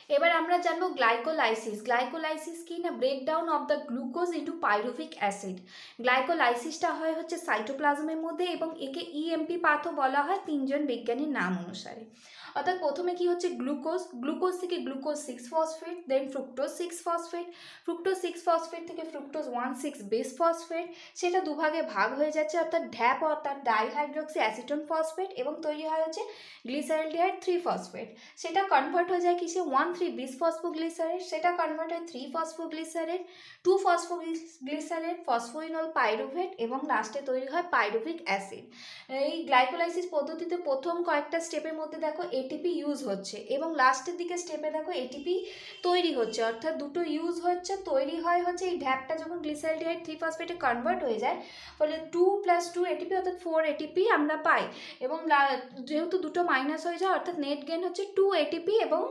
এবার আমরা জানবো গ্লাইকোলাইসিস। গ্লাইকোলাইসিস কি না, breakdown of the glucose into pyruvic acid. গ্লাইকোলাইসিসটা হয় হচ্ছে সাইটোপ্লাজমের মধ্যে এবং একে ইএমপি পাথও বলা হয় তিনজন বিজ্ঞানীর নাম অনুসারে। অর্থাৎ প্রথমে কি হচ্ছে গ্লুকোজ, গ্লুকোজ থেকে গ্লুকোজ 6-ফসফেট, দেন ফ্রুক্টোজ 6-ফসফেট, ফ্রুক্টোজ 6-ফসফেট থেকে ফ্রুক্টোজ 1,6-বেস ফসফেট, সেটা দুভাগে ভাগ হয়ে যাচ্ছে অর্থাৎ ড্যাপ অর্থাৎ ডাইহাইড্রক্সি অ্যাসিটোন ফসফেট, এবং তৈরি হয় হচ্ছে গ্লিসারলডিহাইড 3-ফসফেট। সেটা কনভার্ট হয়ে যায় কিসে 1,3-বিস ফসফোগ্লিসারেট, সেটা কনভার্ট হয় 3-ফসফোগ্লিসারেট, 2-ফসফোগ্লিসারেট, ফসফোইনল পাইরুভেট, এবং লাস্টে তৈরি হয় পাইরুভিক অ্যাসিড। এই গ্লাইকোলাইসিস পদ্ধতিতে প্রথম কয়েকটা স্টেপের মধ্যে দেখো এটিপি ইউজ হচ্ছে এবং লাস্টের দিকে স্টেপে দেখো এটিপি তৈরি হচ্ছে, অর্থাৎ দুটো ইউজ হচ্ছে, তৈরি হয় হচ্ছে এই ঢ্যাপটা যখন গ্লিসারলডিহাইড 3-ফসফেটে কনভার্ট হয়ে যায় ফলে 2+2 এটিপি অর্থাৎ 4 এটিপি আমরা পাই, এবং যেহেতু দুটো মাইনাস হয়ে যায় অর্থাৎ নেট গেইন হচ্ছে 2 এটিপি এবং